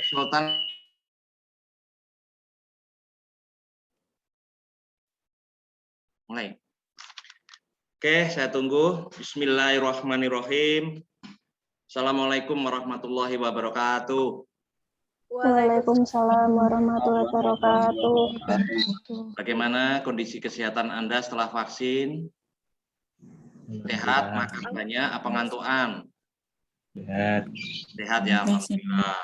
Sultan. Mulai. Oke, saya tunggu. Bismillahirrahmanirrahim. Assalamualaikum warahmatullahi wabarakatuh. Waalaikumsalam warahmatullahi wabarakatuh. Bagaimana kondisi kesehatan Anda setelah vaksin? Sehat, makan banyak, apa ngantuan? Sehat. Sehat ya, alhamdulillah.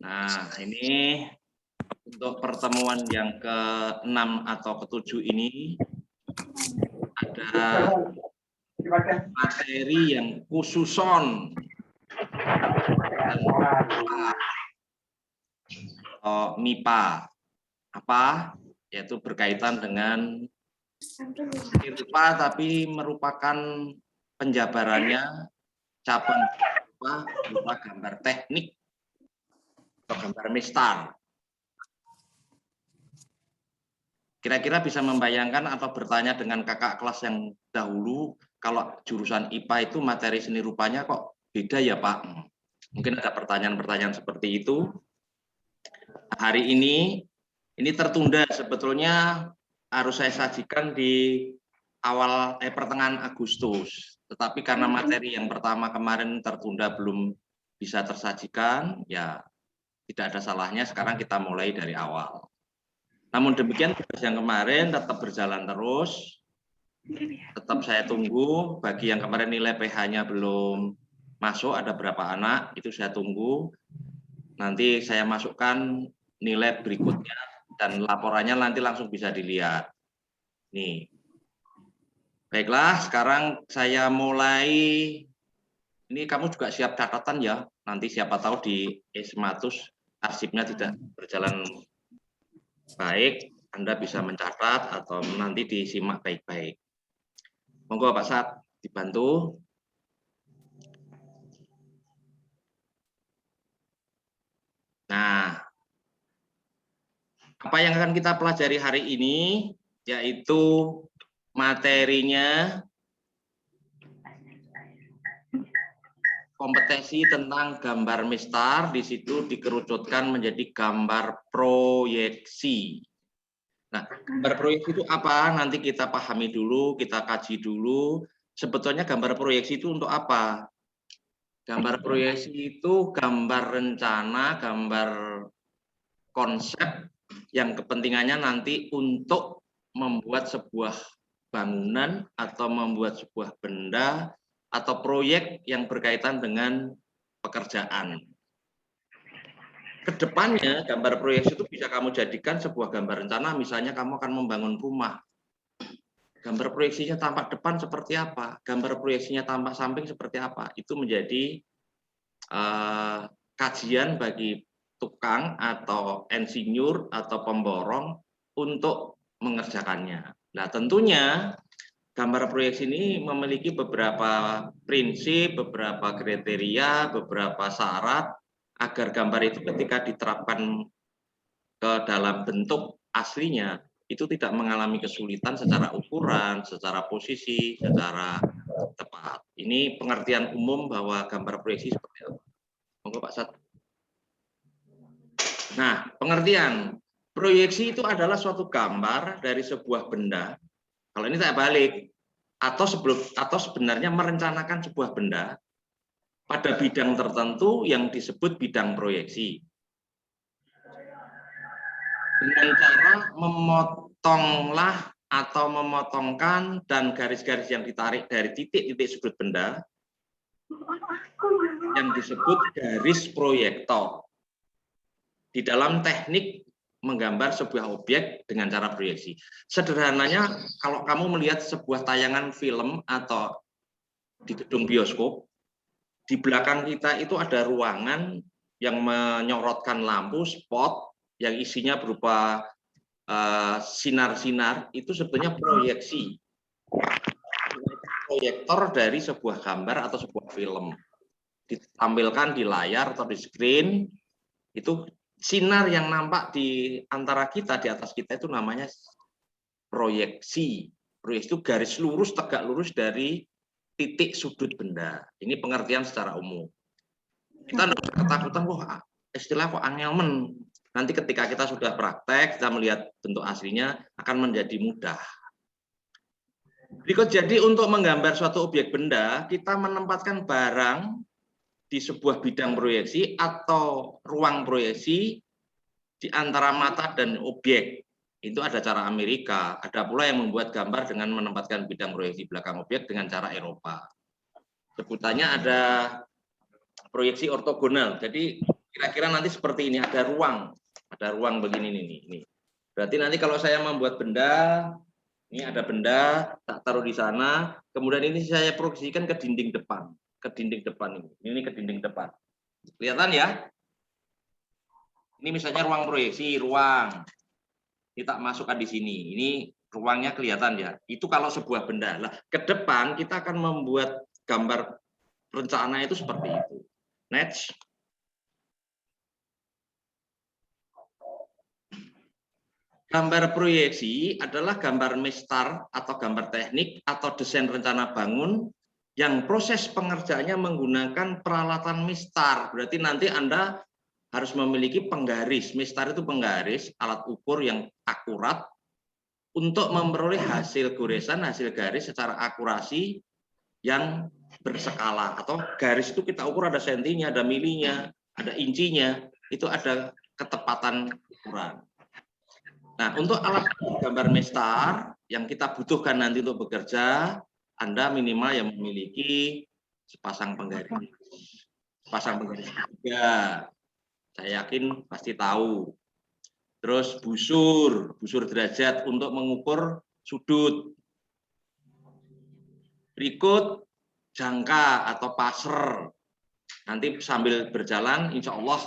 Nah, ini untuk pertemuan yang ke-6 atau ke-7 ini ada materi yang khususon atau MIPA. Apa? Yaitu berkaitan dengan IPA tapi merupakan penjabarannya cabang berupa gambar teknik atau gambar mistar. Kira-kira bisa membayangkan atau bertanya dengan kakak kelas yang dahulu, kalau jurusan IPA itu materi seni rupanya kok beda ya Pak? Mungkin ada pertanyaan-pertanyaan seperti itu. Hari ini tertunda, sebetulnya harus saya sajikan di pertengahan Agustus. Tetapi karena materi yang pertama kemarin tertunda belum bisa tersajikan, ya tidak ada salahnya sekarang kita mulai dari awal. Namun demikian tugas yang kemarin tetap berjalan terus, tetap saya tunggu. Bagi yang kemarin nilai PH-nya belum masuk, ada berapa anak, itu saya tunggu. Nanti saya masukkan nilai berikutnya dan laporannya nanti langsung bisa dilihat. Nih, baiklah, sekarang saya mulai. Ini kamu juga siap catatan ya, nanti siapa tahu di Esmatus arsipnya tidak berjalan baik, Anda bisa mencatat atau nanti disimak baik-baik. Monggo Pak Sat, dibantu. Nah, apa yang akan kita pelajari hari ini, yaitu materinya kompetensi tentang gambar mistar, di situ dikerucutkan menjadi gambar proyeksi. Nah, gambar proyeksi itu apa? Nanti kita pahami dulu, kita kaji dulu. Sebetulnya gambar proyeksi itu untuk apa? Gambar proyeksi itu gambar rencana, gambar konsep yang kepentingannya nanti untuk membuat sebuah bangunan atau membuat sebuah benda atau proyek yang berkaitan dengan pekerjaan. Kedepannya gambar proyeksi itu bisa kamu jadikan sebuah gambar rencana, misalnya kamu akan membangun rumah. Gambar proyeksinya tampak depan seperti apa, gambar proyeksinya tampak samping seperti apa, itu menjadi kajian bagi tukang atau insinyur atau pemborong untuk mengerjakannya. Nah, tentunya gambar proyeksi ini memiliki beberapa prinsip, beberapa kriteria, beberapa syarat agar gambar itu ketika diterapkan ke dalam bentuk aslinya itu tidak mengalami kesulitan secara ukuran, secara posisi, secara tepat. Ini pengertian umum bahwa gambar proyeksi seperti apa. Monggo Pak Sat. Nah, pengertian proyeksi itu adalah suatu gambar dari sebuah benda. Kalau ini saya balik, atau sebenarnya merencanakan sebuah benda pada bidang tertentu yang disebut bidang proyeksi. Dengan cara memotonglah atau memotongkan dan garis-garis yang ditarik dari titik-titik sudut benda yang disebut garis proyektor. Di dalam teknik menggambar sebuah objek dengan cara proyeksi. Sederhananya, kalau kamu melihat sebuah tayangan film atau di gedung bioskop, di belakang kita itu ada ruangan yang menyorotkan lampu spot yang isinya berupa sinar-sinar, itu sebetulnya proyeksi. Proyektor dari sebuah gambar atau sebuah film. Ditampilkan di layar atau di screen, itu sinar yang nampak di antara kita, di atas kita itu namanya proyeksi. Proyeksi itu garis lurus, tegak lurus dari titik sudut benda. Ini pengertian secara umum. Kita tidak usah ketakutan, wah istilah kok angel men. Nanti ketika kita sudah praktek, kita melihat bentuk aslinya akan menjadi mudah. Berikut, jadi untuk menggambar suatu objek benda, kita menempatkan barang di sebuah bidang proyeksi atau ruang proyeksi di antara mata dan objek. Itu ada cara Amerika, ada pula yang membuat gambar dengan menempatkan bidang proyeksi belakang objek dengan cara Eropa. Sebutannya ada proyeksi ortogonal. Jadi kira-kira nanti seperti ini, ada ruang begini nih. Berarti nanti kalau saya membuat benda, ini ada benda, tak taruh di sana, kemudian ini saya proyeksikan ke dinding depan, ini ke dinding depan. Kelihatan ya? Ini misalnya ruang proyeksi, ini tak masukkan di sini. Ini ruangnya kelihatan ya. Itu kalau sebuah benda. Nah, ke depan kita akan membuat gambar rencana itu seperti itu. Next. Gambar proyeksi adalah gambar mestar atau gambar teknik atau desain rencana bangun yang proses pengerjaannya menggunakan peralatan mestar. Berarti nanti Anda harus memiliki penggaris. Mestar itu penggaris, alat ukur yang akurat untuk memperoleh hasil goresan, hasil garis secara akurasi yang berskala. Atau garis itu kita ukur ada sentinya, ada milinya, ada incinya, itu ada ketepatan ukuran. Nah, untuk alat gambar mestar yang kita butuhkan nanti untuk bekerja, Anda minimal yang memiliki sepasang penggaris. Sepasang penggaris juga. Saya yakin pasti tahu. Terus busur derajat untuk mengukur sudut. Berikut jangka atau passer. Nanti sambil berjalan, insya Allah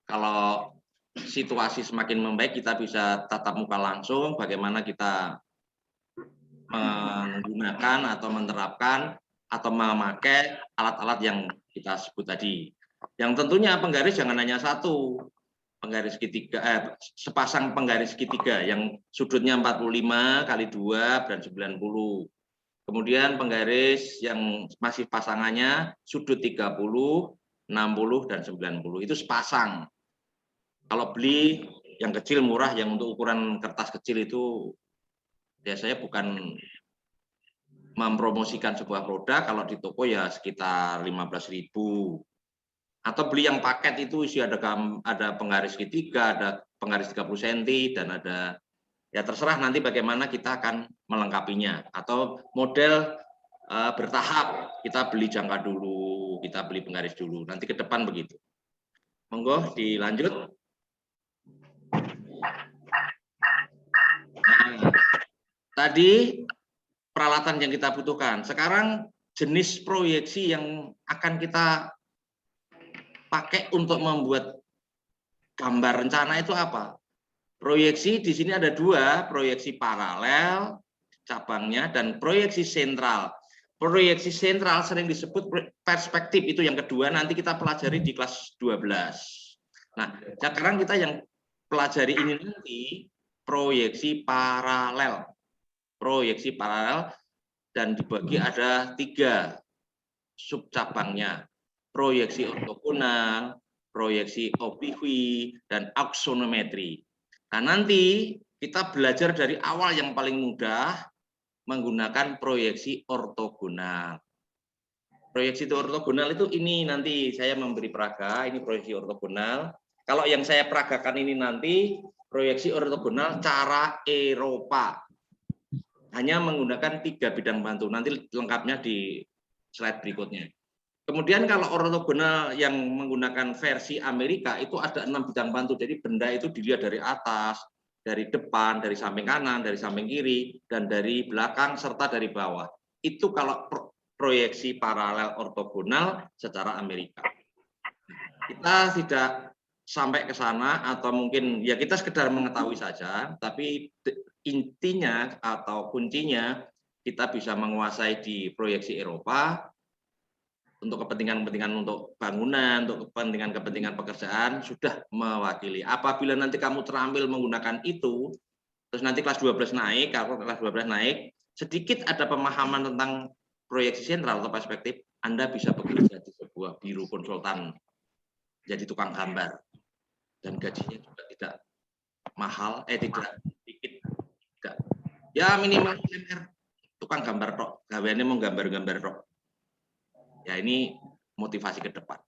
kalau situasi semakin membaik, kita bisa tatap muka langsung bagaimana kita menggunakan atau menerapkan atau memakai alat-alat yang kita sebut tadi. Yang tentunya penggaris jangan hanya satu, penggaris segitiga, sepasang penggaris segitiga yang sudutnya 45 kali 2 dan 90. Kemudian penggaris yang masih pasangannya sudut 30, 60 dan 90. Itu sepasang. Kalau beli yang kecil murah, yang untuk ukuran kertas kecil itu ya saya bukan mempromosikan sebuah produk, kalau di toko ya sekitar 15.000. Atau beli yang paket itu isi ada penggaris segitiga, ada penggaris 30 cm dan ada ya terserah nanti bagaimana kita akan melengkapinya. Atau model bertahap, kita beli jangka dulu, kita beli penggaris dulu, nanti ke depan begitu. Monggo dilanjut. Nah, tadi peralatan yang kita butuhkan. Sekarang jenis proyeksi yang akan kita pakai untuk membuat gambar rencana itu apa? Proyeksi di sini ada dua, proyeksi paralel cabangnya dan proyeksi sentral. Proyeksi sentral sering disebut perspektif, itu yang kedua, nanti kita pelajari di kelas 12. Nah, sekarang kita yang pelajari ini nanti proyeksi paralel. Proyeksi paralel dan dibagi ada 3 subcabangnya. Proyeksi ortogonal, proyeksi obliqui, dan aksonometri. Nah, nanti kita belajar dari awal yang paling mudah menggunakan proyeksi ortogonal. Proyeksi ortogonal itu ini nanti saya memberi peraga, ini proyeksi ortogonal. Kalau yang saya peragakan ini nanti proyeksi ortogonal cara Eropa. Hanya menggunakan 3 bidang bantu. Nanti lengkapnya di slide berikutnya. Kemudian kalau ortogonal yang menggunakan versi Amerika itu ada 6 bidang bantu. Jadi benda itu dilihat dari atas, dari depan, dari samping kanan, dari samping kiri, dan dari belakang serta dari bawah. Itu kalau proyeksi paralel ortogonal secara Amerika. Kita tidak sampai ke sana atau mungkin ya kita sekedar mengetahui saja, tapi intinya atau kuncinya kita bisa menguasai di proyeksi Eropa. Untuk kepentingan-kepentingan untuk bangunan, untuk kepentingan-kepentingan pekerjaan sudah mewakili. Apabila nanti kamu terampil menggunakan itu, terus nanti kelas 12 naik, kalau kelas 12 naik, sedikit ada pemahaman tentang proyeksi sentral atau perspektif, Anda bisa bekerja di sebuah biro konsultan, jadi tukang gambar. Dan gajinya juga tidak mahal, tidak sedikit. Tidak. Ya minimal UMR, tukang gambar tok, gaweannya mau gambar-gambar tok. Ya ini motivasi ke depan.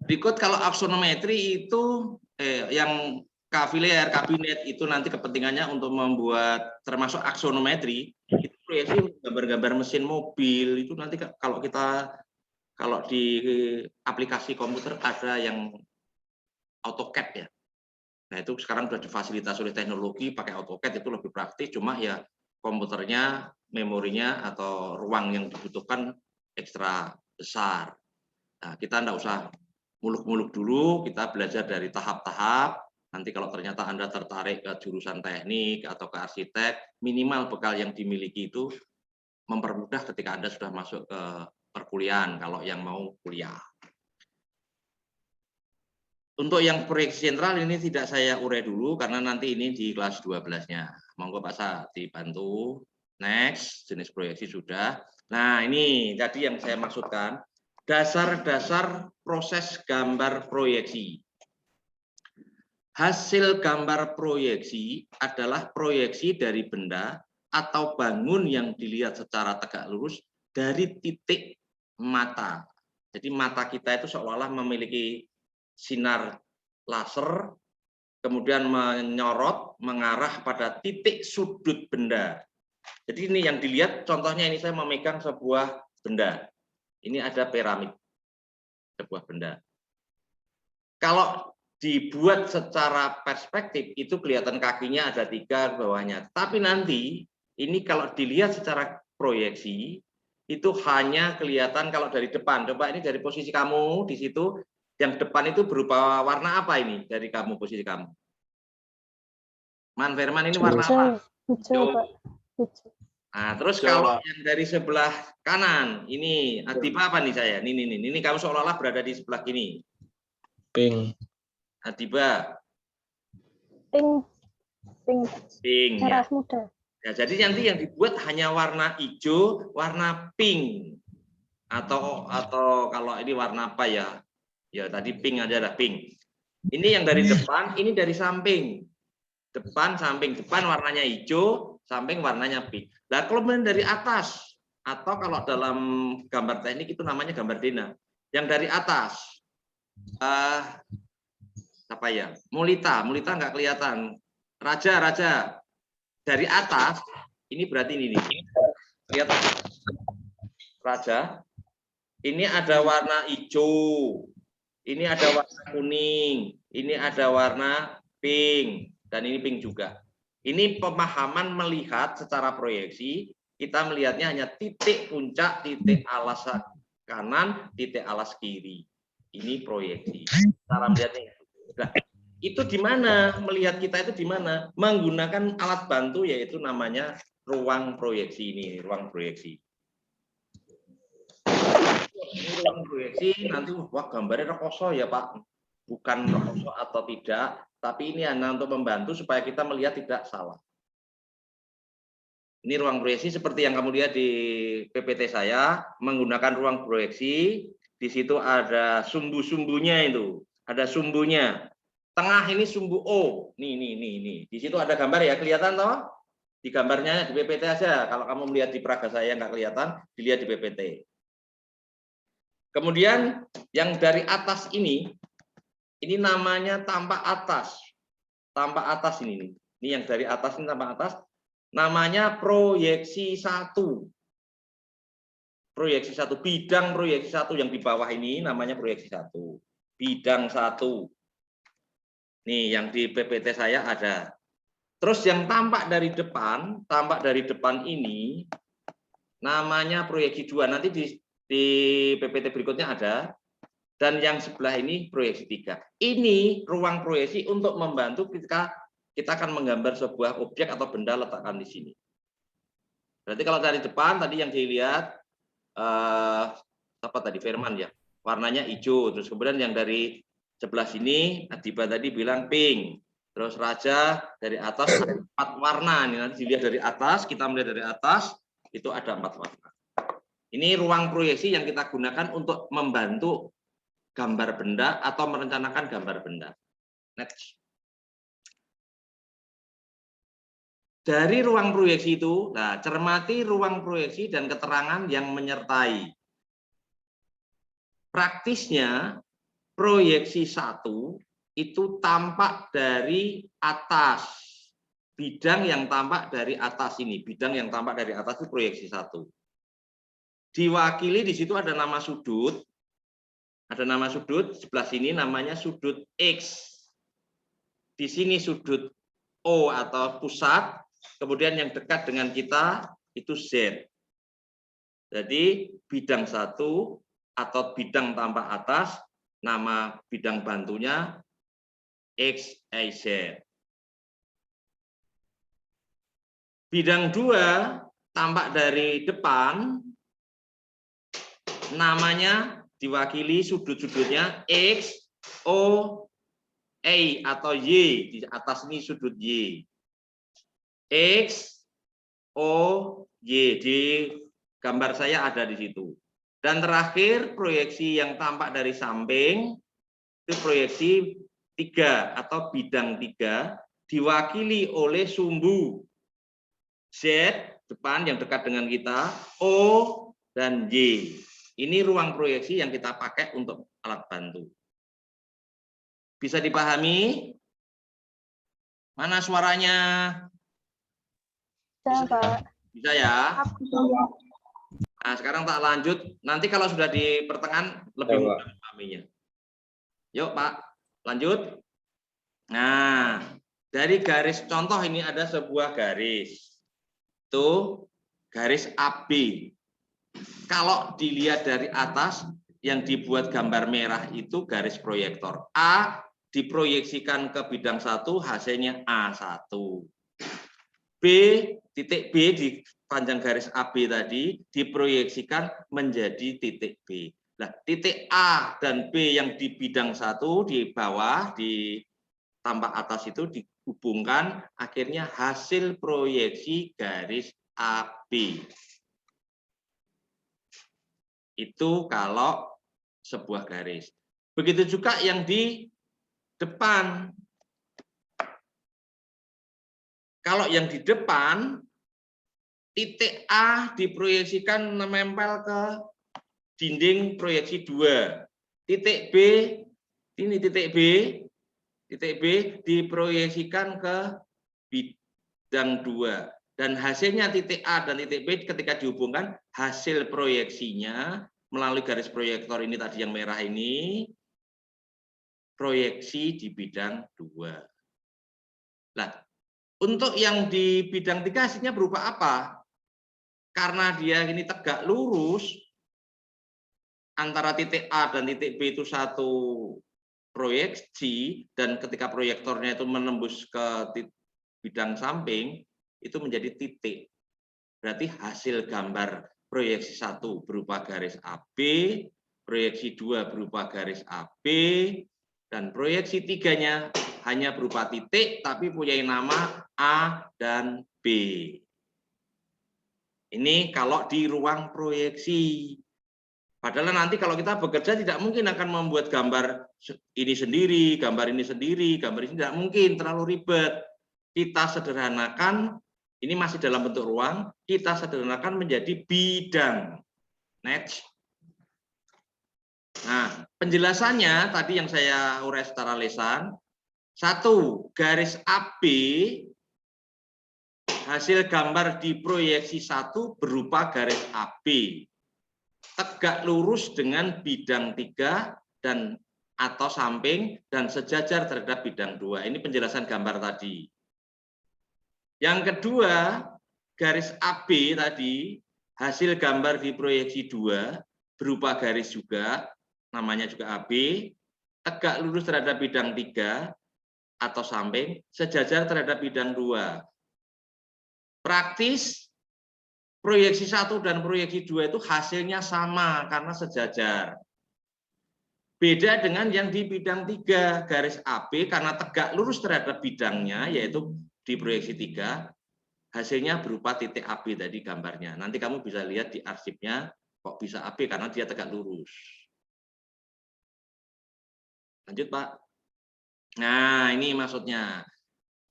Berikut kalau aksonometri itu yang kabinet itu nanti kepentingannya untuk membuat termasuk aksonometri itu proyeksi gambar-gambar mesin mobil itu nanti kalau di aplikasi komputer ada yang AutoCAD ya. Nah itu sekarang sudah difasilitasi oleh teknologi pakai AutoCAD itu lebih praktis, cuma ya komputernya, memorinya atau ruang yang dibutuhkan ekstra besar. Nah kita tidak usah muluk-muluk dulu, kita belajar dari tahap-tahap. Nanti kalau ternyata Anda tertarik ke jurusan teknik atau ke arsitek, minimal bekal yang dimiliki itu mempermudah ketika Anda sudah masuk ke perkuliahan kalau yang mau kuliah. Untuk yang proyeksi sentral ini tidak saya urai dulu karena nanti ini di kelas 12-nya. Monggo Pak Sa dibantu. Next, jenis proyeksi sudah. Nah, ini tadi yang saya maksudkan, dasar-dasar proses gambar proyeksi. Hasil gambar proyeksi adalah proyeksi dari benda atau bangun yang dilihat secara tegak lurus dari titik mata. Jadi mata kita itu seolah-olah memiliki sinar laser, kemudian menyorot, mengarah pada titik sudut benda. Jadi ini yang dilihat, contohnya ini saya memegang sebuah benda. Ini ada piramid, sebuah benda. Kalau dibuat secara perspektif, itu kelihatan kakinya ada 3, bawahnya. Tapi nanti, ini kalau dilihat secara proyeksi, itu hanya kelihatan kalau dari depan. Coba ini dari posisi kamu di situ, yang depan itu berupa warna apa ini dari kamu, posisi kamu? Man Firman ini warna apa? Hijau, Pak. Hijau. Nah, terus kalau yang dari sebelah kanan, ini Adiba apa nih saya? Ini kamu seolah-olah berada di sebelah kini. Pink. Adiba. Pink. Merah muda. Ya, jadi nanti yang dibuat hanya warna hijau, warna pink. Atau kalau ini warna apa ya? Ya tadi pink aja ada pink. Ini yang dari depan, ini dari samping. Depan, samping. Depan warnanya hijau, samping warnanya pink. Nah, kalau dari atas, atau kalau dalam gambar teknik itu namanya gambar dena. Yang dari atas, apa ya? Mulita nggak kelihatan. Raja. Dari atas, ini berarti ini nih. Lihat, Raja. Ini ada warna hijau. Ini ada warna kuning, ini ada warna pink, dan ini pink juga. Ini pemahaman melihat secara proyeksi, kita melihatnya hanya titik puncak, titik alas kanan, titik alas kiri. Ini proyeksi. Cara melihatnya. Nah, itu di mana? Melihat kita itu di mana? Menggunakan alat bantu yaitu namanya ruang proyeksi ini, ruang proyeksi. Ini ruang proyeksi nanti wah gambarnya rekoso ya Pak, bukan rekoso atau tidak, tapi ini hanya untuk membantu supaya kita melihat tidak salah. Ini ruang proyeksi seperti yang kamu lihat di PPT saya, menggunakan ruang proyeksi. Di situ ada sumbu-sumbunya itu, ada sumbunya. Tengah ini sumbu O, nih. Di situ ada gambar ya, kelihatan toh? Di gambarnya di PPT aja. Kalau kamu melihat di Praga saya nggak kelihatan, dilihat di PPT. Kemudian yang dari atas ini namanya tampak atas. Tampak atas ini. Ini yang dari atas ini tampak atas. Namanya proyeksi 1. Proyeksi 1, bidang proyeksi 1 yang di bawah ini namanya proyeksi 1. Bidang 1. Nih yang di PPT saya ada. Terus yang tampak dari depan ini namanya proyeksi 2. Nanti di PPT berikutnya ada, dan yang sebelah ini proyeksi 3. Ini ruang proyeksi untuk membantu kita akan menggambar sebuah objek atau benda letakkan di sini. Berarti kalau dari depan tadi yang dilihat apa tadi Firman ya, warnanya hijau, terus kemudian yang dari sebelah sini Adiba tadi bilang pink. Terus raja dari atas ada 4 warna. Ini nanti dilihat dari atas, kita melihat dari atas, itu ada 4 warna. Ini ruang proyeksi yang kita gunakan untuk membantu gambar benda atau merencanakan gambar benda. Next. Dari ruang proyeksi itu, nah, cermati ruang proyeksi dan keterangan yang menyertai. Praktisnya, proyeksi 1 itu tampak dari atas. Bidang yang tampak dari atas ini, bidang yang tampak dari atas itu proyeksi 1. Diwakili di situ ada nama sudut. Ada nama sudut, sebelah sini namanya sudut X. Di sini sudut O atau pusat, kemudian yang dekat dengan kita itu Z. Jadi bidang 1 atau bidang tampak atas, nama bidang bantunya X, Y, Z. Bidang 2 tampak dari depan, namanya diwakili sudut-sudutnya X, O, Y atau Y. Di atas ini sudut Y. X, O, Y. Di gambar saya ada di situ. Dan terakhir proyeksi yang tampak dari samping, itu proyeksi 3 atau bidang 3 diwakili oleh sumbu Z depan yang dekat dengan kita, O dan Y. Ini ruang proyeksi yang kita pakai untuk alat bantu. Bisa dipahami? Mana suaranya? Bisa, Pak. Bisa ya? Nah, sekarang tak lanjut. Nanti kalau sudah di pertengahan lebih mudah memahaminya. Yuk, Pak. Lanjut. Nah, dari garis contoh ini ada sebuah garis. Itu garis AB. Kalau dilihat dari atas, yang dibuat gambar merah itu garis proyektor. A diproyeksikan ke bidang 1, hasilnya A1. B, titik B di panjang garis AB tadi diproyeksikan menjadi titik B. Nah, titik A dan B yang di bidang 1 di bawah, di tampak atas itu dihubungkan, akhirnya hasil proyeksi garis AB. Itu kalau sebuah garis. Begitu juga yang di depan. Kalau yang di depan, titik A diproyeksikan menempel ke dinding proyeksi 2. Titik B, ini titik B diproyeksikan ke bidang 2. Dan hasilnya titik A dan titik B ketika dihubungkan, hasil proyeksinya melalui garis proyektor ini tadi yang merah ini, proyeksi di bidang 2. Nah, untuk yang di bidang 3 hasilnya berupa apa? Karena dia ini tegak lurus, antara titik A dan titik B itu satu proyeksi, dan ketika proyektornya itu menembus ke bidang samping, itu menjadi titik. Berarti hasil gambar proyeksi 1 berupa garis AB, proyeksi 2 berupa garis AB, dan proyeksi 3-nya hanya berupa titik, tapi punya nama A dan B. Ini kalau di ruang proyeksi. Padahal nanti kalau kita bekerja tidak mungkin akan membuat gambar ini sendiri, gambar ini sendiri, gambar ini tidak mungkin, terlalu ribet. Kita sederhanakan, ini masih dalam bentuk ruang, kita sederhanakan menjadi bidang. Next. Nah, penjelasannya tadi yang saya urai secara lisan. 1, garis AB, hasil gambar di proyeksi 1 berupa garis AB. Tegak lurus dengan bidang 3 dan atau samping dan sejajar terhadap bidang 2. Ini penjelasan gambar tadi. Yang kedua, garis AB tadi, hasil gambar di proyeksi 2 berupa garis juga, namanya juga AB, tegak lurus terhadap bidang 3 atau samping, sejajar terhadap bidang 2. Praktis, proyeksi 1 dan proyeksi 2 itu hasilnya sama karena sejajar. Beda dengan yang di bidang 3, garis AB karena tegak lurus terhadap bidangnya, yaitu di proyeksi 3, hasilnya berupa titik AB tadi gambarnya. Nanti kamu bisa lihat di arsipnya, kok bisa AB karena dia tegak lurus. Lanjut, Pak. Nah, ini maksudnya.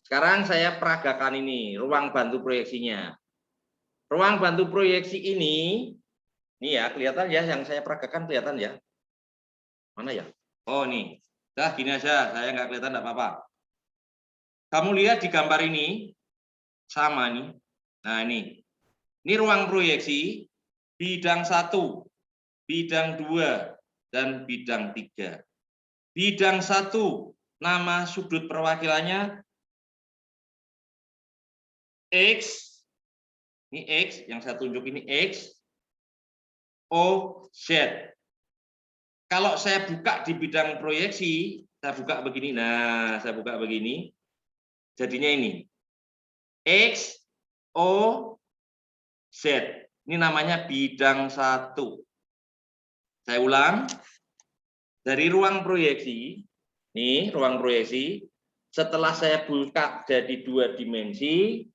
Sekarang saya peragakan ini, ruang bantu proyeksinya. Ruang bantu proyeksi ini ya, kelihatan ya, yang saya peragakan kelihatan ya. Mana ya? Oh, nih. Dah, gini aja, saya nggak kelihatan, nggak apa-apa. Kamu lihat di gambar ini, sama nih. Nah, ini ruang proyeksi, bidang 1, bidang 2, dan bidang 3. Bidang 1, nama sudut perwakilannya X, ini X, yang saya tunjuk ini X, O, Z. Kalau saya buka di bidang proyeksi, saya buka begini, nah saya buka begini, jadinya ini X, O, Z. Ini namanya bidang 1. Saya ulang, dari ruang proyeksi, nih ruang proyeksi, setelah saya buka jadi 2 dimensi,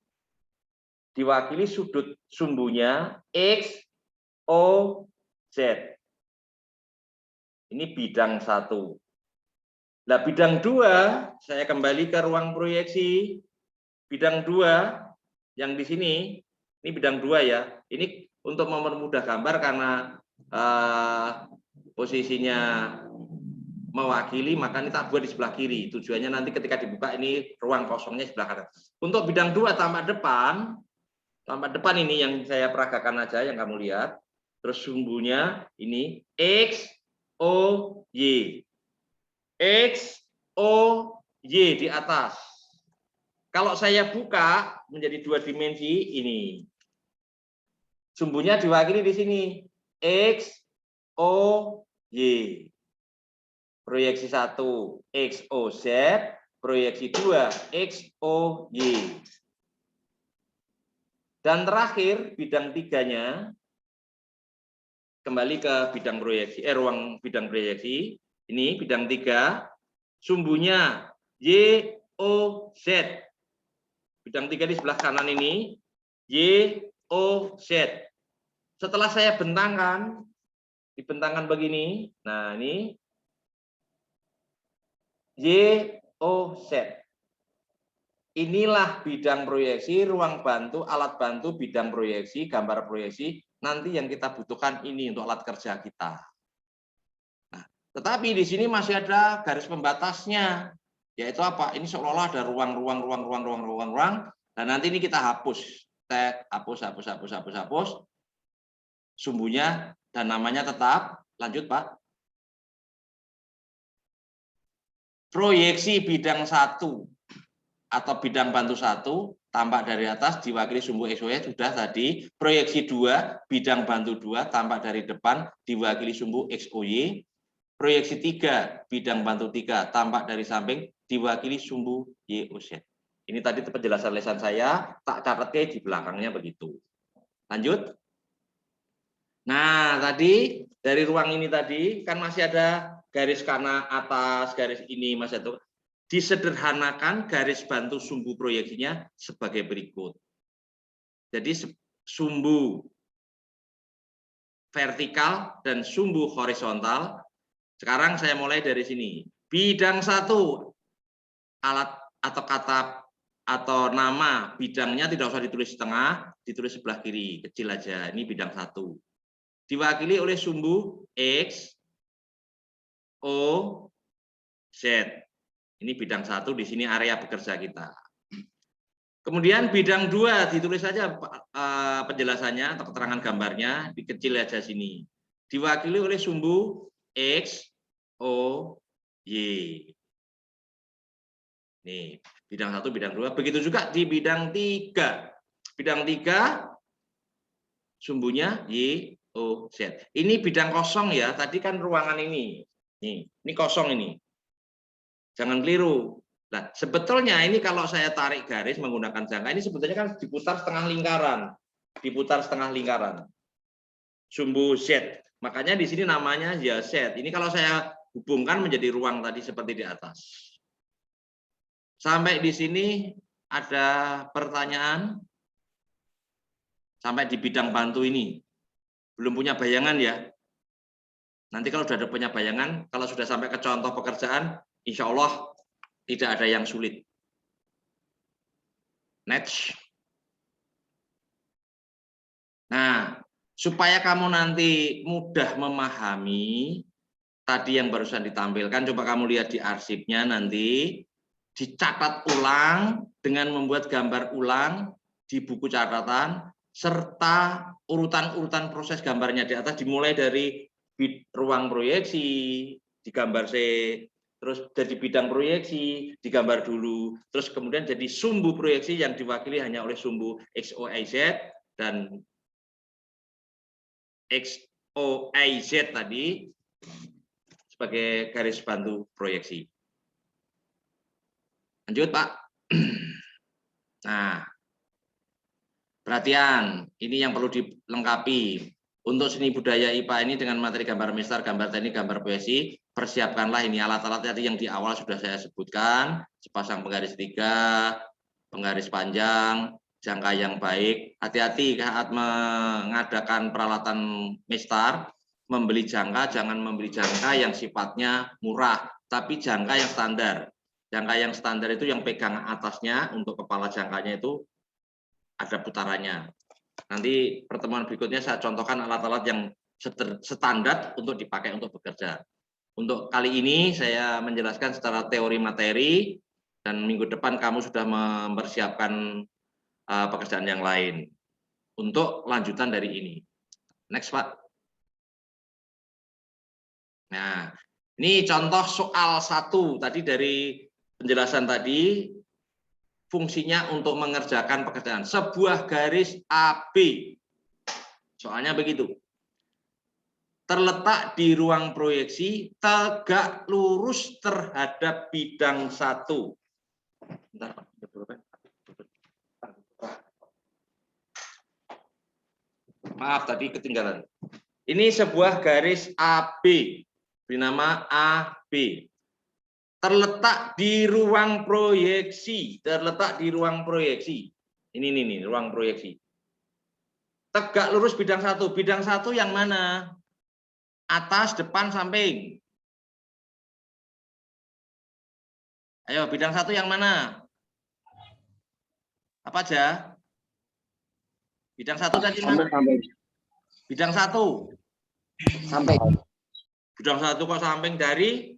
diwakili sudut sumbunya X, O, Z. Ini bidang 1. Nah, bidang 2, saya kembali ke ruang proyeksi. Bidang 2, yang di sini, ini bidang 2 ya. Ini untuk mempermudah gambar karena posisinya mewakili, maka ini tak buat di sebelah kiri. Tujuannya nanti ketika dibuka ini ruang kosongnya sebelah kanan. Untuk bidang 2 tampak depan ini yang saya peragakan aja yang kamu lihat. Terus sumbunya ini X, O, Y. X, O, Y di atas. Kalau saya buka menjadi 2 dimensi ini. Sumbunya diwakili di sini. X, O, Y. Proyeksi 1, X, O, Z. Proyeksi 2, X, O, Y. Dan terakhir, bidang 3-nya, kembali ke bidang proyeksi, ruang bidang proyeksi. Ini bidang 3, sumbunya Y, O, Z. Bidang 3 di sebelah kanan ini, Y, O, Z. Setelah saya bentangkan, dibentangkan begini, nah ini, Y, O, Z. Inilah bidang proyeksi, ruang bantu, alat bantu, bidang proyeksi, gambar proyeksi, nanti yang kita butuhkan ini untuk alat kerja kita. Nah, tetapi di sini masih ada garis pembatasnya, yaitu apa? Ini seolah-olah ada ruang, dan nanti ini kita hapus, hapus, sumbunya dan namanya tetap. Lanjut, Pak. Proyeksi bidang 1 atau bidang bantu 1 tampak dari atas diwakili sumbu XY sudah tadi. Proyeksi 2 bidang bantu 2 tampak dari depan diwakili sumbu XOY. Proyeksi 3 bidang bantu 3 tampak dari samping diwakili sumbu YOZ. Ini tadi penjelasan lesan saya, tak catatnya di belakangnya begitu. Lanjut. Nah, tadi dari ruang ini tadi kan masih ada garis kanan atas, garis ini Mas Eto. Disederhanakan garis bantu sumbu proyeksinya sebagai berikut. Jadi sumbu vertikal dan sumbu horizontal. Sekarang saya mulai dari sini. Bidang 1, alat atau kata atau nama bidangnya tidak usah ditulis tengah, ditulis sebelah kiri, kecil aja. Ini bidang 1. Diwakili oleh sumbu X, O, Z. Ini bidang 1, di sini area bekerja kita. Kemudian bidang 2 ditulis saja penjelasannya atau keterangan gambarnya, dikecil aja sini. Diwakili oleh sumbu X, O, Y. Nih, bidang 1, bidang 2. Begitu juga di bidang 3. Bidang 3 sumbunya Y, O, Z. Ini bidang kosong ya. Tadi kan ruangan ini. Nih, ini kosong ini. Jangan keliru. Nah, sebetulnya ini kalau saya tarik garis menggunakan jangka ini sebetulnya kan diputar setengah lingkaran. Diputar setengah lingkaran. Sumbu Z. Makanya di sini namanya ya Z. Ini kalau saya hubungkan menjadi ruang tadi seperti di atas. Sampai di sini ada pertanyaan? Sampai di bidang bantu ini. Belum punya bayangan ya? Nanti kalau sudah ada punya bayangan, kalau sudah sampai ke contoh pekerjaan, insya Allah tidak ada yang sulit. Next. Nah, supaya kamu nanti mudah memahami, tadi yang barusan ditampilkan, coba kamu lihat di arsipnya nanti, dicatat ulang dengan membuat gambar ulang di buku catatan, serta urutan-urutan proses gambarnya di atas dimulai dari ruang proyeksi, digambar C, terus jadi bidang proyeksi, digambar dulu, terus kemudian jadi sumbu proyeksi yang diwakili hanya oleh sumbu XOYZ dan XOYZ tadi sebagai garis bantu proyeksi. Lanjut, Pak. Nah, perhatian, ini yang perlu dilengkapi. Untuk seni budaya IPA ini dengan materi gambar mistar, gambar teknik, gambar proyeksi, persiapkanlah ini alat-alat tadi yang di awal sudah saya sebutkan, sepasang penggaris 3, penggaris panjang, jangka yang baik. Hati-hati saat mengadakan peralatan mistar, membeli jangka, jangan membeli jangka yang sifatnya murah, tapi jangka yang standar. Jangka yang standar itu yang pegang atasnya, untuk kepala jangkanya itu ada putarannya. Nanti pertemuan berikutnya saya contohkan alat-alat yang standar untuk dipakai untuk bekerja. Untuk kali ini saya menjelaskan secara teori materi, dan minggu depan kamu sudah mempersiapkan pekerjaan yang lain untuk lanjutan dari ini. Next, Pak. Nah, ini contoh soal 1 tadi dari penjelasan tadi. Fungsinya untuk mengerjakan pekerjaan sebuah garis AB. Soalnya begitu. Terletak di ruang proyeksi, tegak lurus terhadap bidang 1. Bentar, Pak. Maaf, tadi ketinggalan. Ini sebuah garis AB, bernama AB. Terletak di ruang proyeksi, terletak di ruang proyeksi. Ini ruang proyeksi. Tegak lurus bidang 1. Bidang 1 yang mana? Atas, depan, samping. Ayo, bidang 1 yang mana? Apa aja? Bidang 1 tadi mana? Bidang 1. Samping. Bidang 1 kok samping dari?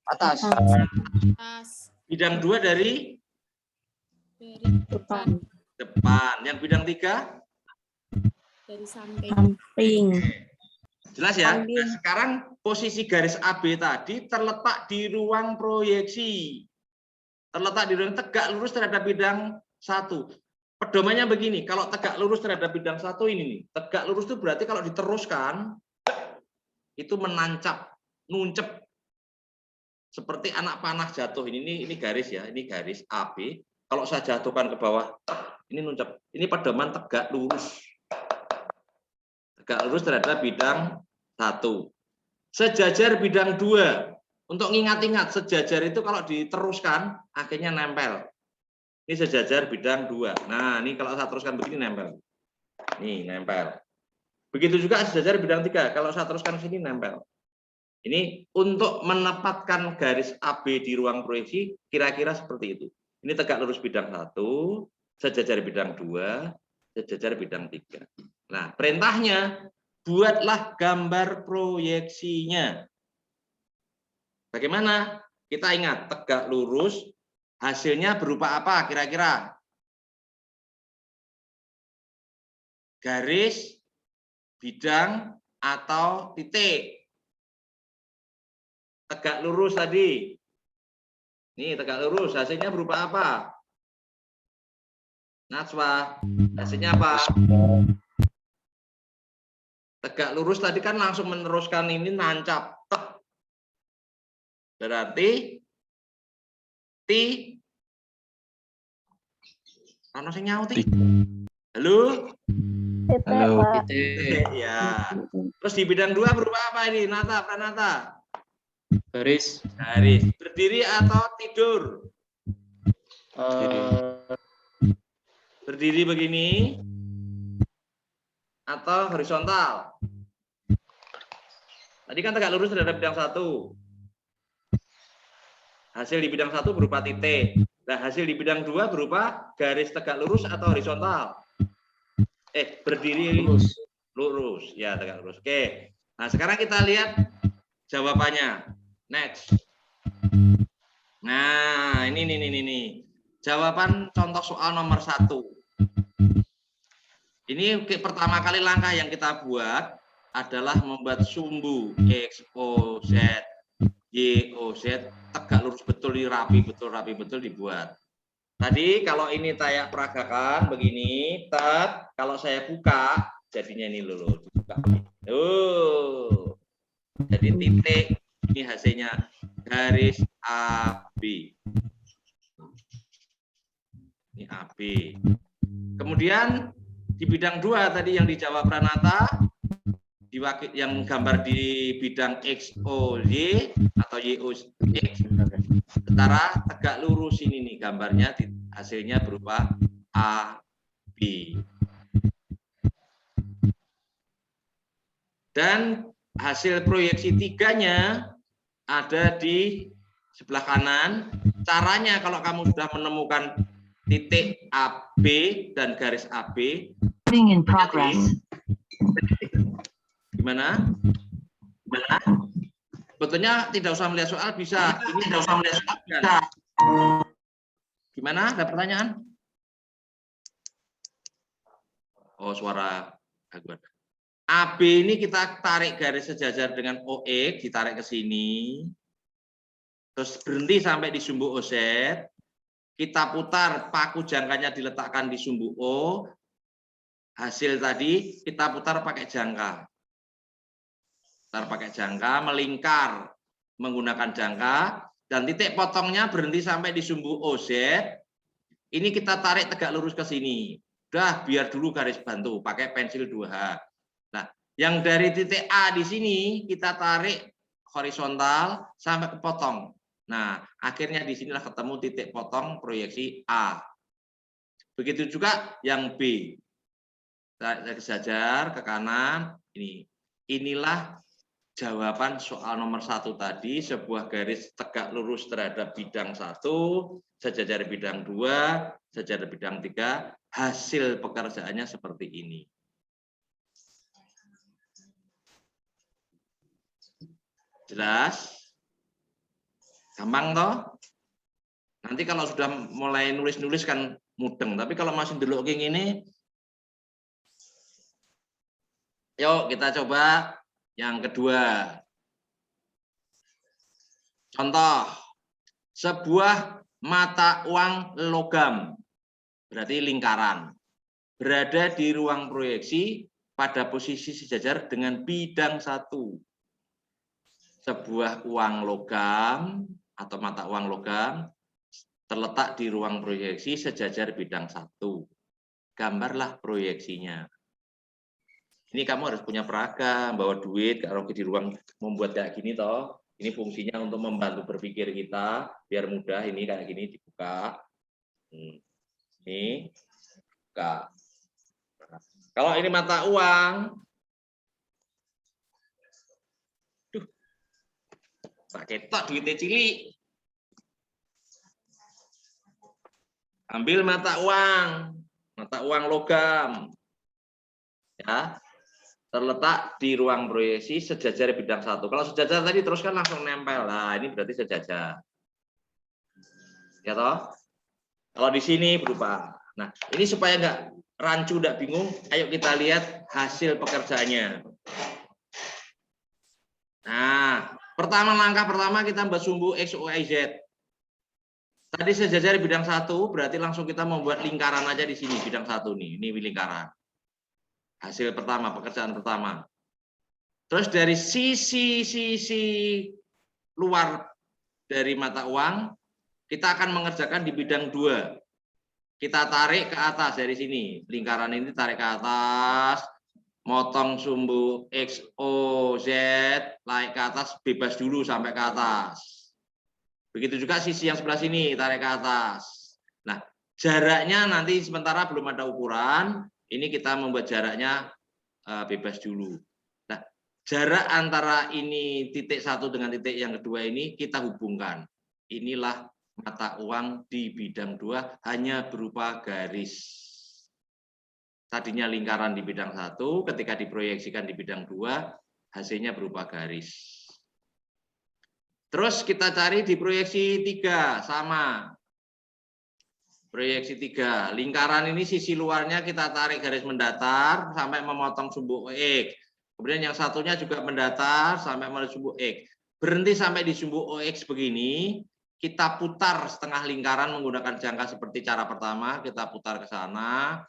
Atas. Bidang 2 dari? Depan. Depan. Yang bidang 3? Dari samping. Jelas ya? Nah, sekarang posisi garis AB tadi terletak di ruang proyeksi. Terletak di ruang tegak lurus terhadap bidang 1. Pedomannya begini, kalau tegak lurus terhadap bidang 1 ini nih. Tegak lurus itu berarti kalau diteruskan itu menancap, nuncep. Seperti anak panah jatuh. Ini garis ya, ini garis AB. Kalau saya jatuhkan ke bawah, ini nuncep. Ini pedoman tegak lurus. Tegak lurus terhadap bidang 1. Sejajar bidang 2. Untuk ngingat-ingat, sejajar itu kalau diteruskan, akhirnya nempel. Ini sejajar bidang 2. Nah, ini kalau saya teruskan begini nempel. Nih, nempel. Begitu juga sejajar bidang 3. Kalau saya teruskan sini nempel. Ini untuk menempatkan garis AB di ruang proyeksi, kira-kira seperti itu. Ini tegak lurus bidang 1, sejajar bidang 2, sejajar bidang 3. Nah, perintahnya, buatlah gambar proyeksinya. Bagaimana? Kita ingat, tegak lurus, hasilnya berupa apa kira-kira? Garis, bidang, atau titik. Tegak lurus tadi. Nih, tegak lurus, hasilnya berupa apa? Najwa, hasilnya apa? Tegak lurus tadi kan langsung meneruskan ini nancap. Berarti ana sing nyauti. Halo? Titik, Halo. Pak. Ya. Terus di bidang 2 berupa apa ini? Nata, Pranata. Garis. Garis. Berdiri atau tidur? Berdiri begini atau horizontal? Tadi kan tegak lurus terhadap bidang 1. Hasil di bidang 1 berupa titik. Nah, hasil di bidang 2 berupa garis tegak lurus atau horizontal? Berdiri lurus. Lurus. Ya, tegak lurus. Oke. Nah, sekarang kita lihat jawabannya. Next. Nah, ini. Jawaban contoh soal nomor 1. Ini pertama kali langkah yang kita buat adalah membuat sumbu X, O, Z, Y, O, Z tegak lurus betul, rapi betul dibuat. Tadi kalau ini kayak peragakan begini, kalau saya buka jadinya ini loh, dibuka. Jadi titik, ini hasilnya garis AB. Ini AB. Kemudian di bidang 2 tadi yang dijawab Pranata, yang gambar di bidang X, O, Y atau Y, O, X, setara tegak lurus ini nih gambarnya, hasilnya berupa A, B. Dan hasil proyeksi 3-nya ada di sebelah kanan. Caranya kalau kamu sudah menemukan titik AB dan garis AB, in progress. Gimana? Sebetulnya tidak usah melihat soal, bisa. Ini tidak usah melihat soal, bisa. Gimana? Ada pertanyaan? Oh, suara gangguan. AB ini kita tarik garis sejajar dengan OX, ditarik ke sini. Terus berhenti sampai di sumbu OZ. Kita putar, paku jangkanya diletakkan di sumbu O. Hasil tadi kita putar pakai jangka. Putar pakai jangka, melingkar menggunakan jangka, dan titik potongnya berhenti sampai di sumbu OZ. Ini kita tarik tegak lurus ke sini. Udah, biar dulu garis bantu, pakai pensil 2H. Nah, yang dari titik A di sini kita tarik horizontal sampai ke potong. Nah, akhirnya di sinilah ketemu titik potong proyeksi A. Begitu juga yang B. Saya sejajar ke kanan. Inilah jawaban soal nomor 1 tadi, sebuah garis tegak lurus terhadap bidang 1, sejajar bidang 2, sejajar bidang 3, hasil pekerjaannya seperti ini. Jelas? Gampang toh? Nanti kalau sudah mulai nulis-nulis kan mudeng, tapi kalau masih delok kayak gini, yuk kita coba yang kedua. Contoh, sebuah mata uang logam, berarti lingkaran, berada di ruang proyeksi pada posisi sejajar dengan bidang 1. Sebuah uang logam atau mata uang logam terletak di ruang proyeksi sejajar bidang 1. Gambarlah proyeksinya. Ini kamu harus punya peraga, bawa duit, kalau di ruang membuat kayak gini toh. Ini fungsinya untuk membantu berpikir kita, biar mudah. Ini kayak gini dibuka. Ini buka. Kalau ini mata uang, pakai tok duitnya cilik. Ambil mata uang logam. Ya. Terletak di ruang proyeksi sejajar bidang 1. Kalau sejajar tadi terus kan langsung nempel. Nah, ini berarti sejajar. Ya toh? Kalau di sini berupa. Nah, ini supaya nggak rancu, nggak bingung, ayo kita lihat hasil pekerjaannya. Nah, langkah pertama kita membuat sumbu X, O, Y, Z. Tadi sejajar bidang 1, berarti langsung kita membuat lingkaran aja di sini, bidang 1 nih. Ini lingkaran. Hasil pertama, pekerjaan pertama. Terus dari sisi luar dari mata uang, kita akan mengerjakan di bidang 2. Kita tarik ke atas dari sini. Lingkaran ini tarik ke atas, motong sumbu X, O, Z, naik ke atas, bebas dulu sampai ke atas. Begitu juga sisi yang sebelah sini, tarik ke atas. Nah, jaraknya nanti sementara belum ada ukuran, ini kita membuat jaraknya bebas dulu. Nah, jarak antara ini titik satu dengan titik yang kedua ini kita hubungkan. Inilah mata uang di bidang 2 hanya berupa garis. Tadinya lingkaran di bidang 1, ketika diproyeksikan di bidang 2, hasilnya berupa garis. Terus kita cari di proyeksi 3, sama. Proyeksi 3, lingkaran ini sisi luarnya kita tarik garis mendatar sampai memotong sumbu X. Kemudian yang satunya juga mendatar sampai memotong sumbu X. Berhenti sampai di sumbu OX begini, kita putar setengah lingkaran menggunakan jangka seperti cara pertama, kita putar ke sana.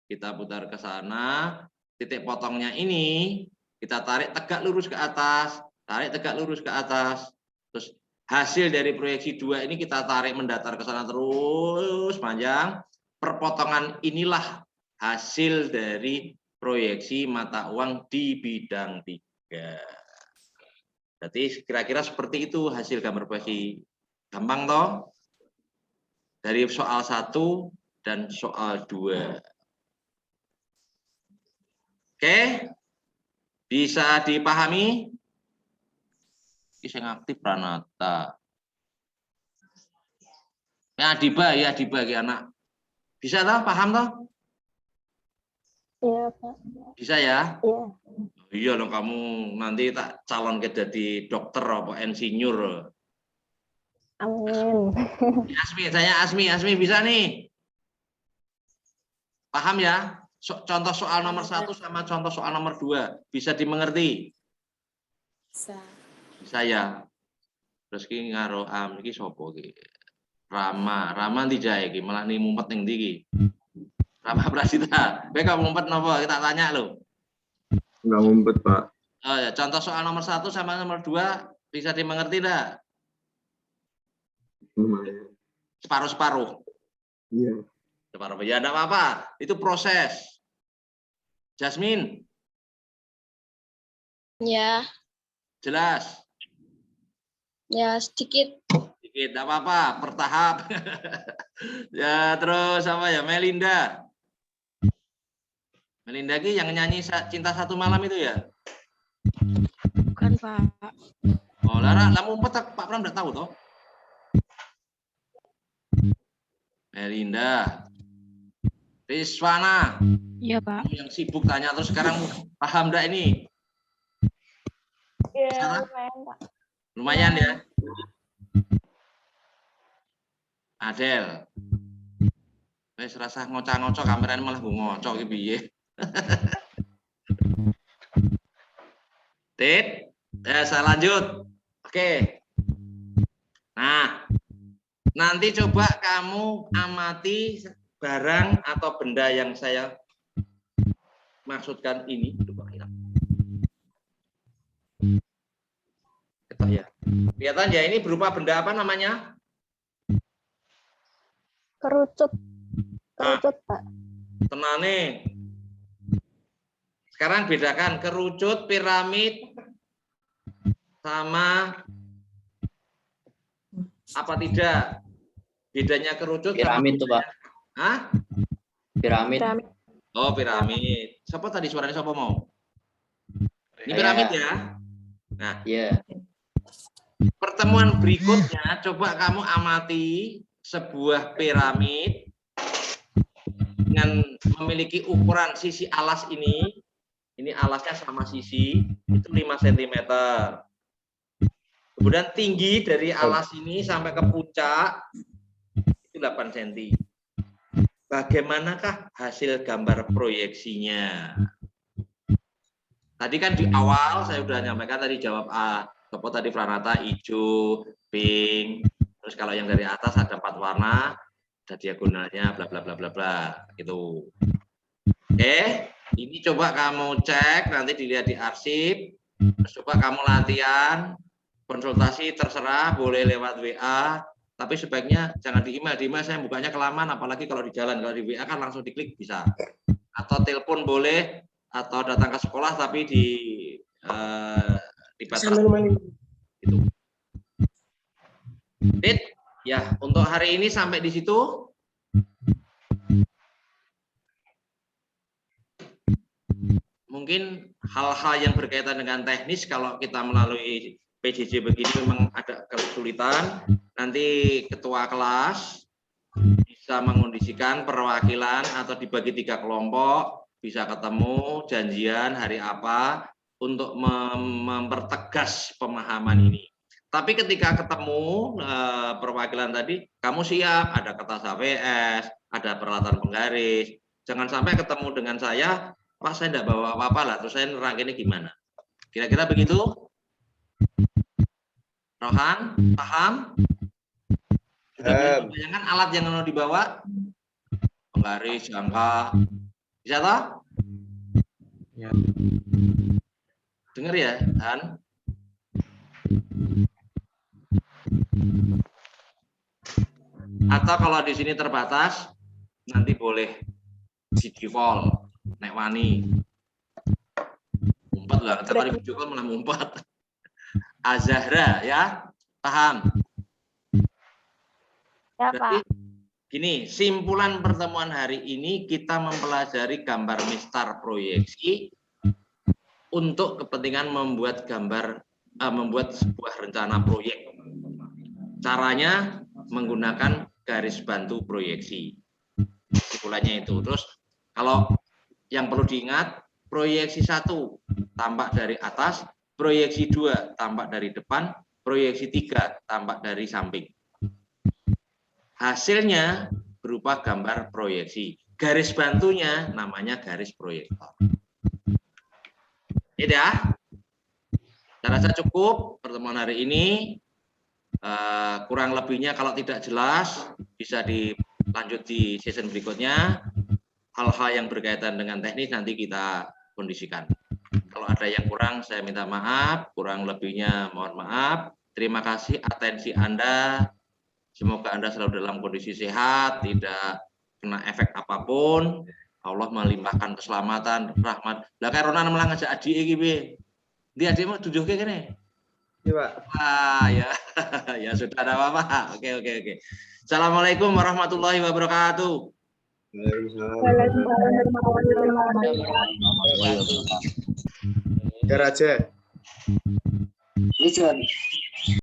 Kita putar ke sana, titik potongnya ini kita tarik tegak lurus ke atas, tarik tegak lurus ke atas. Terus hasil dari proyeksi 2 ini kita tarik mendatar ke sana terus panjang. Perpotongan inilah hasil dari proyeksi mata uang di bidang 3. Berarti kira-kira seperti itu hasil gambar proyeksi. Gampang toh? Dari soal 1 dan soal 2. Oke, bisa dipahami? Ini yang aktif Pranata. Ya Adiba ya anak. Bisa toh? Paham toh? Iya, Pak. Bisa ya? Iya. Iya dong, kamu nanti tak calon ke jadi dokter apa insinyur. Amin. Asmi bisa nih. Paham ya? Contoh soal nomor 1 sama contoh soal nomor 2 bisa dimengerti? Bisa ya. Terus ki ngaro iki sapa iki? Rama ndi jae iki malah ni mumpet ning ndi iki? Rama Prasita. Kowe kok mumpet napa? Kita tanya lo. Enggak ngumpet, Pak. Oh ya, contoh soal nomor 1 sama nomor 2 bisa dimengerti enggak? Lumayan. Separuh-separuh. Iya. Separuh. Ya enggak apa-apa, itu proses. Jasmine? Ya, Jelas? ya sedikit. Sedikit, enggak apa-apa, bertahap. Ya, terus apa ya? Melinda. Melinda ki yang nyanyi Cinta Satu Malam itu ya? Bukan, Pak. Oh, Lara, kamu umpet Pak Pram enggak tahu toh? Melinda. Rizwana. Iya, Pak. Yang sibuk tanya terus sekarang paham enggak ini? Iya, lumayan, Pak. Lumayan ya. Adel. Wis rasa ngocok-ngocok kamerane malah ngocok iki piye? Tit, saya lanjut. Oke. Nah, nanti coba kamu amati barang atau benda yang saya maksudkan ini. Ya. Kelihatan ya, ini berupa benda apa namanya? Kerucut. Kerucut, Pak. Tenane. Sekarang bedakan kerucut, piramid, sama apa tidak? Bedanya kerucut Piramid tuh, Pak. Hah? Piramid. Oh, piramid. Siapa tadi suaranya siapa mau? Ini piramid ya? Nah, Iya. pertemuan berikutnya coba kamu amati sebuah piramid dengan memiliki ukuran sisi alas ini alasnya sama sisi, itu 5 cm. Kemudian tinggi dari alas ini sampai ke puncak, itu 8 cm. Bagaimanakah hasil gambar proyeksinya? Tadi kan di awal saya sudah nyampaikan tadi jawab A. Apa tadi Pranata hijau, pink, terus kalau yang dari atas ada 4 warna, ada diagonalnya, bla bla bla bla bla, gitu. Oke, ini coba kamu cek, nanti dilihat di arsip, terus coba kamu latihan, konsultasi terserah, boleh lewat WA, tapi sebaiknya jangan di email saya bukanya kelamaan, apalagi kalau di jalan, kalau di WA kan langsung diklik bisa. Atau telepon boleh, atau datang ke sekolah tapi dibatasi. Itu. Ya, untuk hari ini sampai di situ. Mungkin hal-hal yang berkaitan dengan teknis kalau kita melalui PJJ begini memang ada kesulitan. Nanti ketua kelas bisa mengondisikan perwakilan atau dibagi 3 kelompok, bisa ketemu janjian hari apa untuk mempertegas pemahaman ini. Tapi ketika ketemu perwakilan tadi, kamu siap, ada kertas HVS, ada peralatan penggaris. Jangan sampai ketemu dengan saya, Pak, saya tidak bawa apa-apa lah, terus saya nerangin ini gimana. Kira-kira begitu? Rohan, paham? Sudah membayangkan alat yang mau dibawa? Penggaris, jangka. Bisa toh? Ya. Dengar ya, Han? Atau kalau di sini terbatas, nanti boleh video call, nek wani. Ngumpet lah, tadi video call malah ngumpet. Azahra ya, paham? Ya, Berarti Pak. gini, simpulan pertemuan hari ini kita mempelajari gambar mistar proyeksi untuk kepentingan membuat membuat sebuah rencana proyek. Caranya menggunakan garis bantu proyeksi. Simpulannya itu. Terus kalau yang perlu diingat, proyeksi 1 tampak dari atas, proyeksi 2 tampak dari depan, proyeksi 3 tampak dari samping. Hasilnya berupa gambar proyeksi. Garis bantunya namanya garis proyektor. Ini ya. Saya rasa cukup pertemuan hari ini. Kurang lebihnya kalau tidak jelas bisa dilanjut di season berikutnya. Hal-hal yang berkaitan dengan teknis nanti kita kondisikan. Kalau ada yang kurang saya minta maaf, kurang lebihnya mohon maaf. Terima kasih atensi Anda. Semoga Anda selalu dalam kondisi sehat, tidak kena efek apapun. Allah melimpahkan keselamatan, rahmat. Lah kayak Ronan malah ngajak adik iki piye? Dia adik mau tunjuke kene. Iya, Pak. Ya. Ya sudah ada apa-apa. Oke. Assalamualaikum warahmatullahi wabarakatuh. Raja. Lucu.